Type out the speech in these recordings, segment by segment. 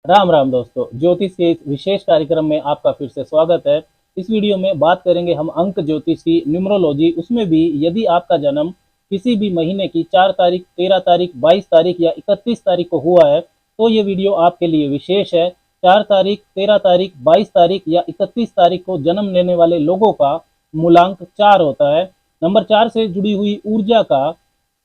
राम राम दोस्तों, ज्योतिष के इस विशेष कार्यक्रम में आपका फिर से स्वागत है। इस वीडियो में बात करेंगे हम अंक ज्योतिष की, न्यूमरोलॉजी। उसमें भी यदि आपका जन्म किसी भी महीने की 4 तारीख, 13 तारीख, 22 तारीख या 31 तारीख को हुआ है तो ये वीडियो आपके लिए विशेष है। 4 तारीख, 13 तारीख, 22 तारीख या 31 तारीख को जन्म लेने वाले लोगों का मूलांक 4 होता है। नंबर 4 से जुड़ी हुई ऊर्जा का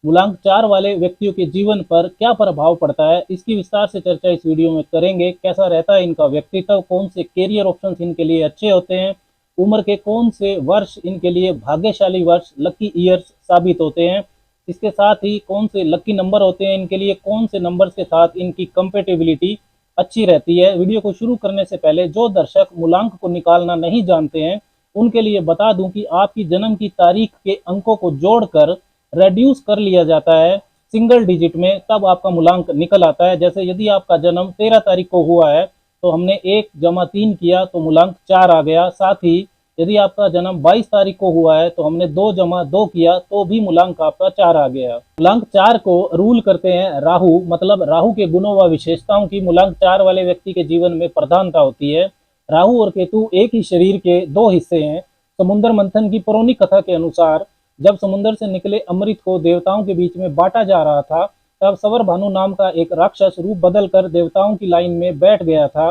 मूलांक 4 वाले व्यक्तियों के जीवन पर क्या प्रभाव पड़ता है, इसकी विस्तार से चर्चा इस वीडियो में करेंगे। कैसा रहता है इनका व्यक्तित्व, कौन से कैरियर ऑप्शंस इनके लिए अच्छे होते हैं, उम्र के कौन से वर्ष इनके लिए भाग्यशाली वर्ष, लकी ईयर्स साबित होते हैं। इसके साथ ही कौन से लकी नंबर होते हैं इनके लिए, कौन से नंबर्स के साथ इनकी कंपेटेबिलिटी अच्छी रहती है। वीडियो को शुरू करने से पहले जो दर्शक मूलांक को निकालना नहीं जानते हैं उनके लिए बता दूं कि आपकी जन्म की तारीख के अंकों को जोड़कर रेड्यूस कर लिया जाता है सिंगल डिजिट में, तब आपका मूलांक निकल आता है। जैसे यदि आपका जन्म 13 तारीख को हुआ है तो हमने 1 जमा 3 किया तो मूलांक 4 आ गया। साथ ही यदि आपका जन्म 22 तारीख को हुआ है तो हमने 2 जमा 2 किया तो भी मूलांक आपका 4 आ गया। मूलांक 4 को रूल करते हैं राहु, मतलब राहु के गुणों व विशेषताओं की मूलांक 4 वाले व्यक्ति के जीवन में प्रधानता होती है। राहु और केतु एक ही शरीर के 2 हिस्से हैं। समुद्र मंथन की पौराणिक कथा के अनुसार जब समुद्र से निकले अमृत को देवताओं के बीच में बांटा जा रहा था तब सवर भानु नाम का एक राक्षस रूप बदलकर देवताओं की लाइन में बैठ गया था।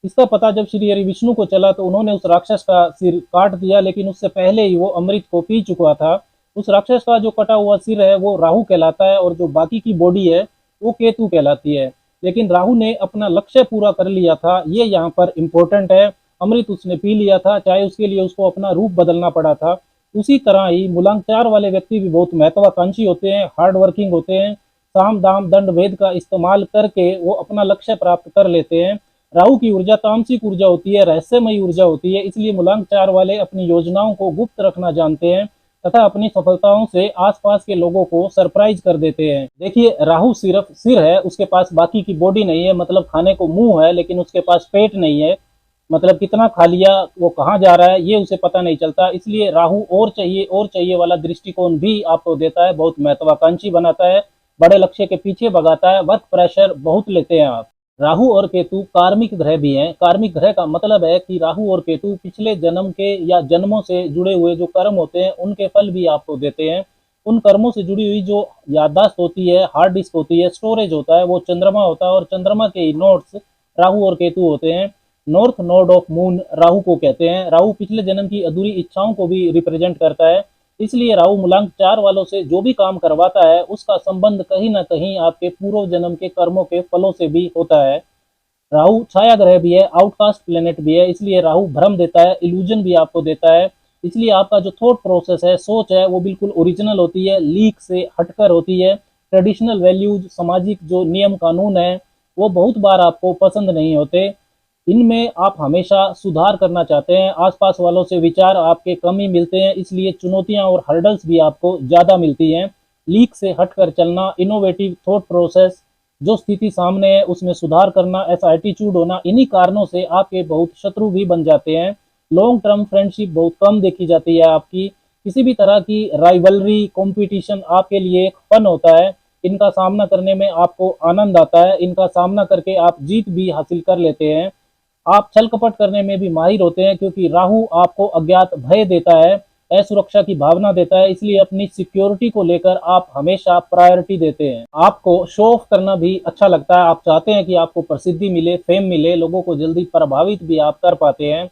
इसका पता जब श्री हरि विष्णु को चला तो उन्होंने उस राक्षस का सिर काट दिया, लेकिन उससे पहले ही वो अमृत को पी चुका था। उस राक्षस का जो कटा हुआ सिर है वो राहु कहलाता है और जो बाकी की बॉडी है वो केतु कहलाती है। लेकिन राहु ने अपना लक्ष्य पूरा कर लिया था, ये यहाँ पर इम्पोर्टेंट है। अमृत उसने पी लिया था, चाहे उसके लिए उसको अपना रूप बदलना पड़ा था। उसी तरह ही मूलांक 4 वाले व्यक्ति भी बहुत महत्वाकांक्षी होते हैं, हार्ड वर्किंग होते हैं। साम दाम दंड भेद का इस्तेमाल करके वो अपना लक्ष्य प्राप्त कर लेते हैं। राहु की ऊर्जा तामसिक ऊर्जा होती है, रहस्यमयी ऊर्जा होती है, इसलिए मूलांक 4 वाले अपनी योजनाओं को गुप्त रखना जानते हैं तथा अपनी सफलताओं से आसपास के लोगों को सरप्राइज कर देते हैं। देखिए, राहु सिर्फ सिर है, उसके पास बाकी की बॉडी नहीं है। मतलब खाने को मुंह है लेकिन उसके पास पेट नहीं है। मतलब कितना खा लिया, वो कहाँ जा रहा है ये उसे पता नहीं चलता। इसलिए राहु और चाहिए वाला दृष्टिकोण भी आपको देता है, बहुत महत्वाकांक्षी बनाता है, बड़े लक्ष्य के पीछे भगाता है। वर्क प्रेशर बहुत लेते हैं आप। राहु और केतु कार्मिक ग्रह भी हैं। कार्मिक ग्रह का मतलब है कि राहु और केतु पिछले जन्म के या जन्मों से जुड़े हुए जो कर्म होते हैं उनके फल भी आपको देते हैं। उन कर्मों से जुड़ी हुई जो याददाश्त होती है, हार्ड डिस्क होती है, स्टोरेज होता है, वो चंद्रमा होता है और चंद्रमा के ही नोट्स राहु और केतु होते हैं। North node of moon Rahu को कहते हैं। राहु पिछले जन्म की अधूरी इच्छाओं को भी रिप्रेजेंट करता है। इसलिए राहु मूलांक 4 वालों से जो भी काम करवाता है उसका संबंध कहीं ना कहीं आपके पूर्व जन्म के कर्मों के फलों से भी होता है। राहु छाया ग्रह भी है, आउटकास्ट प्लेनेट भी है, इसलिए राहु भ्रम देता है, इल्यूजन भी आपको देता है। इसलिए आपका जो थॉट प्रोसेस है, सोच है, वो बिल्कुल ओरिजिनल होती है, लीक से हटकर होती है। ट्रेडिशनल वैल्यूज, सामाजिक जो नियम कानून है वो बहुत बार आपको पसंद नहीं होते। इनमें आप हमेशा सुधार करना चाहते हैं। आसपास वालों से विचार आपके कम ही मिलते हैं, इसलिए चुनौतियां और हर्डल्स भी आपको ज़्यादा मिलती हैं। लीक से हटकर चलना, इनोवेटिव थॉट प्रोसेस, जो स्थिति सामने है उसमें सुधार करना, ऐसा एटीट्यूड होना, इन्हीं कारणों से आपके बहुत शत्रु भी बन जाते हैं। लॉन्ग टर्म फ्रेंडशिप बहुत कम देखी जाती है आपकी। किसी भी तरह की राइवलरी, कंपटीशन आपके लिए एक फन होता है। इनका सामना करने में आपको आनंद आता है। इनका सामना करके आप जीत भी हासिल कर लेते हैं। आप छल कपट करने में भी माहिर होते हैं क्योंकि राहु आपको अज्ञात भय देता है, असुरक्षा की भावना देता है। इसलिए अपनी सिक्योरिटी को लेकर आप हमेशा प्रायोरिटी देते हैं। आपको शो ऑफ करना भी अच्छा लगता है। आप चाहते हैं कि आपको प्रसिद्धि मिले, फेम मिले, लोगों को जल्दी प्रभावित भी आप कर पाते हैं।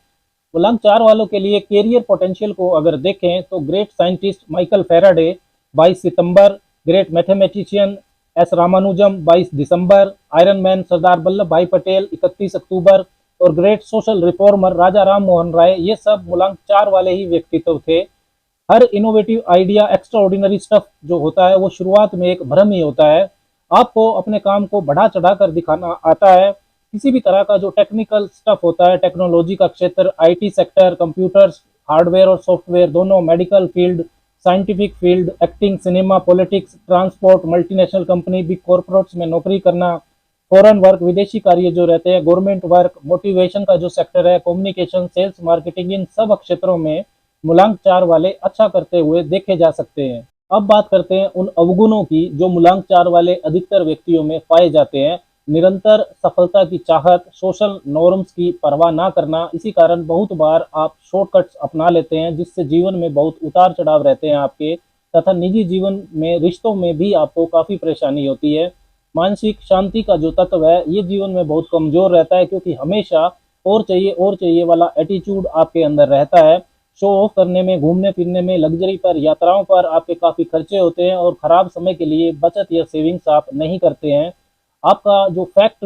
मूलांक 4 वालों के लिए कैरियर पोटेंशियल को अगर देखें तो ग्रेट साइंटिस्ट माइकल फैराडे 22 सितंबर, ग्रेट मैथमेटिशियन एस रामानुजम 22 दिसंबर, iron man Sardar Vallabhbhai Patel 31 अक्टूबर और great social reformer Raja Ram Mohan Roy, ये सब मूलांक 4 वाले ही व्यक्तित्व थे। हर innovative idea, extraordinary stuff जो होता है वो शुरुआत में एक भ्रम ही होता है। आपको अपने काम को बढ़ा चढ़ा कर दिखाना आता है। किसी भी तरह का जो टेक्निकल स्टफ होता है, टेक्नोलॉजी का क्षेत्र, आईटी सेक्टर, कंप्यूटर्स, हार्डवेयर और सॉफ्टवेयर दोनों, medical field, scientific field, acting, cinema, politics, transport, multinational company, big corporates में नौकरी करना, फॉरेन वर्क, विदेशी कार्य जो रहते हैं, गवर्नमेंट वर्क, मोटिवेशन का जो सेक्टर है, कम्युनिकेशन, सेल्स, मार्केटिंग, इन सब क्षेत्रों में मूलांक 4 वाले अच्छा करते हुए देखे जा सकते हैं। अब बात करते हैं उन अवगुणों की जो मूलांक 4 वाले अधिकतर व्यक्तियों में पाए जाते हैं। निरंतर सफलता की चाहत, सोशल नॉर्म्स की परवाह ना करना, इसी कारण बहुत बार आप शॉर्टकट्स अपना लेते हैं जिससे जीवन में बहुत उतार चढ़ाव रहते हैं आपके, तथा निजी जीवन में रिश्तों में भी आपको काफ़ी परेशानी होती है। मानसिक शांति का जो तत्व है ये जीवन में बहुत कमज़ोर रहता है, क्योंकि हमेशा और चाहिए वाला एटीट्यूड आपके अंदर रहता है। शो ऑफ करने में, घूमने फिरने में, लग्जरी पर, यात्राओं पर आपके काफ़ी खर्चे होते हैं और ख़राब समय के लिए बचत या सेविंग्स आप नहीं करते हैं। आपका जो फैक्ट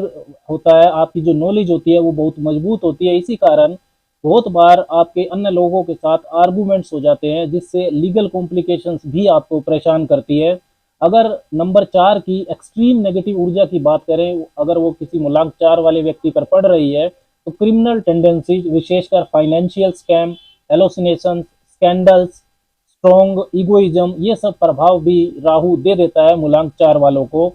होता है, आपकी जो नॉलेज होती है वो बहुत मजबूत होती है, इसी कारण बहुत बार आपके अन्य लोगों के साथ आर्गूमेंट्स हो जाते हैं जिससे लीगल कॉम्प्लिकेशंस भी आपको परेशान करती है। अगर नंबर 4 की एक्सट्रीम नेगेटिव ऊर्जा की बात करें, अगर वो किसी मूलांक 4 वाले व्यक्ति पर पड़ रही है, तो क्रिमिनल टेंडेंसीज, विशेषकर financial scam, hallucination, scandals, strong egoism, ये सब प्रभाव भी राहु दे देता है मूलांक 4 वालों को।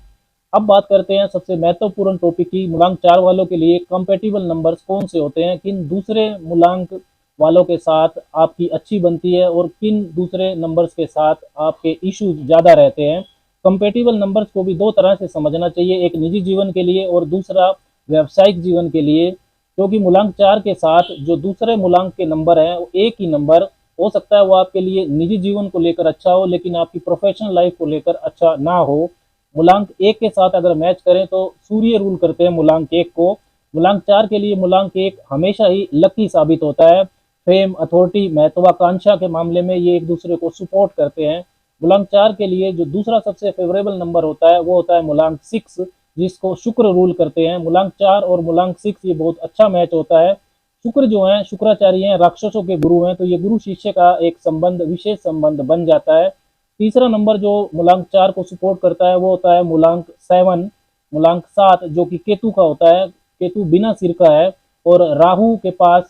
अब बात करते हैं सबसे महत्वपूर्ण टॉपिक की, मूलांक 4 वालों के लिए कंपेटिबल नंबर्स कौन से होते हैं, किन दूसरे मूलांक वालों के साथ आपकी अच्छी बनती है और किन दूसरे नंबर्स के साथ आपके इश्यूज ज़्यादा रहते हैं। कंपेटिबल नंबर्स को भी दो तरह से समझना चाहिए, एक निजी जीवन के लिए और दूसरा व्यावसायिक जीवन के लिए, क्योंकि मूलांक 4 के साथ जो दूसरे मूलांक के नंबर हैं, वो एक ही नंबर हो सकता है वो आपके लिए निजी जीवन को लेकर अच्छा हो लेकिन आपकी प्रोफेशनल लाइफ को लेकर अच्छा ना हो। मूलांक 1 के साथ अगर मैच करें तो सूर्य रूल करते हैं मूलांक 1 को। मूलांक 4 के लिए मूलांक 1 हमेशा ही लकी साबित होता है। फेम, अथॉरिटी, महत्वाकांक्षा के मामले में ये एक दूसरे को सपोर्ट करते हैं। मूलांक 4 के लिए जो दूसरा सबसे फेवरेबल नंबर होता है वो होता है मूलांक 6, जिसको शुक्र रूल करते हैं। मूलांक 4 और मूलांक 6 ये बहुत अच्छा मैच होता है। शुक्र जो है, शुक्राचार्य हैं, राक्षसों के गुरु हैं, तो ये गुरु शिष्य का एक संबंध, विशेष संबंध बन जाता है। तीसरा नंबर जो मूलांक 4 को सपोर्ट करता है वो होता है मूलांक 7, मूलांक 7 जो कि केतु का होता है। केतु बिना सिर का है और राहु के पास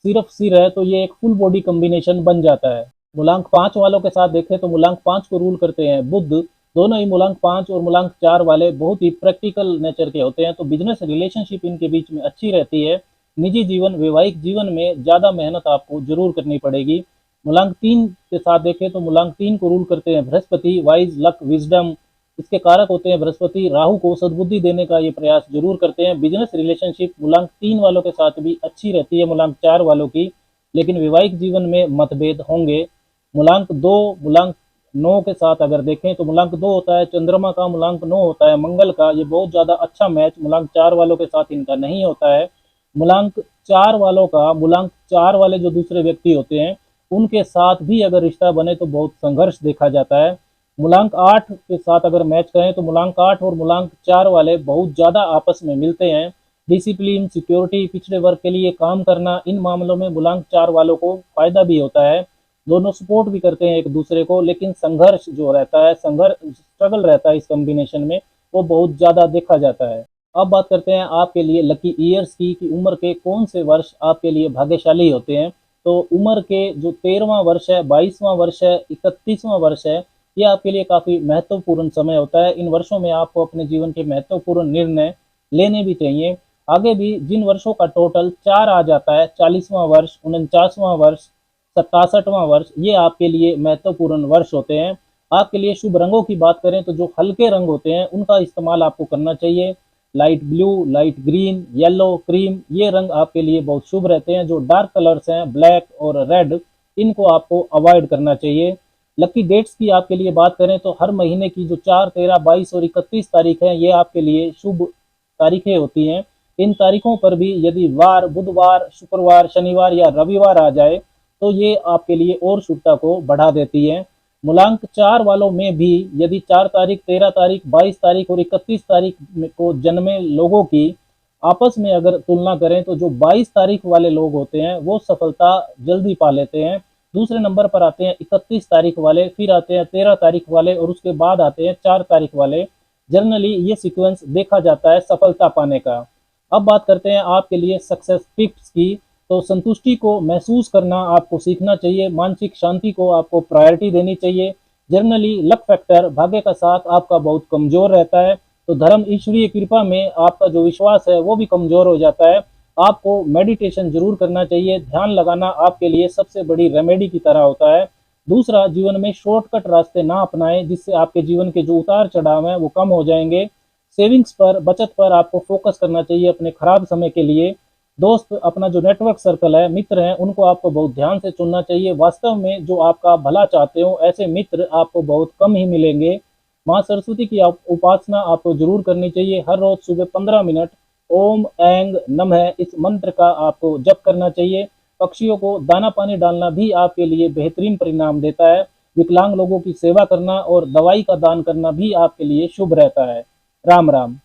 सिर्फ सिर है, तो ये एक फुल बॉडी कॉम्बिनेशन बन जाता है। मूलांक 5 वालों के साथ देखें तो मूलांक 5 को रूल करते हैं बुध। दोनों ही मूलांक 5 और मूलांक 4 वाले बहुत ही प्रैक्टिकल नेचर के होते हैं, तो बिजनेस रिलेशनशिप इनके बीच में अच्छी रहती है। निजी जीवन, वैवाहिक जीवन में ज़्यादा मेहनत आपको जरूर करनी पड़ेगी। मूलांक 3 के साथ देखें तो मूलांक 3 को रूल करते हैं बृहस्पति, वाइज, लक, विजडम, इसके कारक होते हैं बृहस्पति। राहु को सद्बुद्धि देने का ये प्रयास जरूर करते हैं। बिजनेस रिलेशनशिप मूलांक 3 वालों के साथ भी अच्छी रहती है मूलांक 4 वालों की, लेकिन वैवाहिक जीवन में मतभेद होंगे। मूलांक 2, मूलांक 9 के साथ अगर देखें तो मूलांक 2 होता है चंद्रमा का, मूलांक 9 होता है मंगल का। ये बहुत ज़्यादा अच्छा मैच मूलांक 4 वालों के साथ इनका नहीं होता है। मूलांक 4 वालों का, मूलांक 4 वाले जो दूसरे व्यक्ति होते हैं उनके साथ भी अगर रिश्ता बने तो बहुत संघर्ष देखा जाता है। मूलांक 8 के साथ अगर मैच करें तो मूलांक 8 और मूलांक 4 वाले बहुत ज़्यादा आपस में मिलते हैं। डिसिप्लिन, सिक्योरिटी, पिछड़े वर्ग के लिए काम करना, इन मामलों में मूलांक 4 वालों को फायदा भी होता है। दोनों सपोर्ट भी करते हैं एक दूसरे को, लेकिन संघर्ष जो रहता है, स्ट्रगल रहता है इस कॉम्बिनेशन में, वो बहुत ज़्यादा देखा जाता है। अब बात करते हैं आपके लिए लकी ईयर्स की, कि उम्र के कौन से वर्ष आपके लिए भाग्यशाली होते हैं। तो उम्र के जो 13वां वर्ष है, 22वां वर्ष है, 31वां वर्ष है, ये आपके लिए काफ़ी महत्वपूर्ण समय होता है। इन वर्षों में आपको अपने जीवन के महत्वपूर्ण निर्णय लेने भी चाहिए। आगे भी जिन वर्षों का टोटल 4 आ जाता है, 40वां वर्ष, 49वां वर्ष, 67वां वर्ष, ये आपके लिए महत्वपूर्ण वर्ष होते हैं। आपके लिए शुभ रंगों की बात करें तो जो हल्के रंग होते हैं उनका इस्तेमाल आपको करना चाहिए। Light blue, light green, yellow, cream, ये रंग आपके लिए बहुत शुभ रहते हैं। जो डार्क कलर्स हैं, ब्लैक और रेड, इनको आपको अवॉइड करना चाहिए। लकी डेट्स की आपके लिए बात करें तो हर महीने की जो 4, 13, 22 और 31 तारीख है, ये आपके लिए शुभ तारीखें होती हैं। इन तारीखों पर भी यदि वार, बुधवार, शुक्रवार, शनिवार या रविवार आ जाए तो ये आपके लिए और शुभता को बढ़ा देती है। मूलांक 4 वालों में भी यदि 4 तारीख, 13 तारीख, 22 तारीख और 31 तारीख को जन्मे लोगों की आपस में अगर तुलना करें तो जो 22 तारीख वाले लोग होते हैं वो सफलता जल्दी पा लेते हैं। दूसरे नंबर पर आते हैं 31 तारीख वाले, फिर आते हैं 13 तारीख वाले और उसके बाद आते हैं 4 तारीख वाले। जनरली ये सीक्वेंस देखा जाता है सफलता पाने का। अब बात करते हैं आपके लिए सक्सेस टिप्स की। तो संतुष्टि को महसूस करना आपको सीखना चाहिए, मानसिक शांति को आपको प्रायोरिटी देनी चाहिए। जनरली लक फैक्टर, भाग्य का साथ आपका बहुत कमजोर रहता है, तो धर्म, ईश्वरीय कृपा में आपका जो विश्वास है वो भी कमजोर हो जाता है। आपको मेडिटेशन जरूर करना चाहिए, ध्यान लगाना आपके लिए सबसे बड़ी रेमेडी की तरह होता है। दूसरा, जीवन में शॉर्टकट रास्ते ना अपनाएं, जिससे आपके जीवन के जो उतार चढ़ाव हैं वो कम हो जाएंगे। सेविंग्स पर, बचत पर आपको फोकस करना चाहिए अपने खराब समय के लिए। दोस्त, अपना जो नेटवर्क सर्कल है, मित्र हैं, उनको आपको बहुत ध्यान से चुनना चाहिए। वास्तव में जो आपका भला चाहते हो ऐसे मित्र आपको बहुत कम ही मिलेंगे। माँ सरस्वती की उपासना आपको जरूर करनी चाहिए। हर रोज सुबह 15 मिनट ओम ऐंग नमः इस मंत्र का आपको जप करना चाहिए। पक्षियों को दाना पानी डालना भी आपके लिए बेहतरीन परिणाम देता है। विकलांग लोगों की सेवा करना और दवाई का दान करना भी आपके लिए शुभ रहता है। राम राम।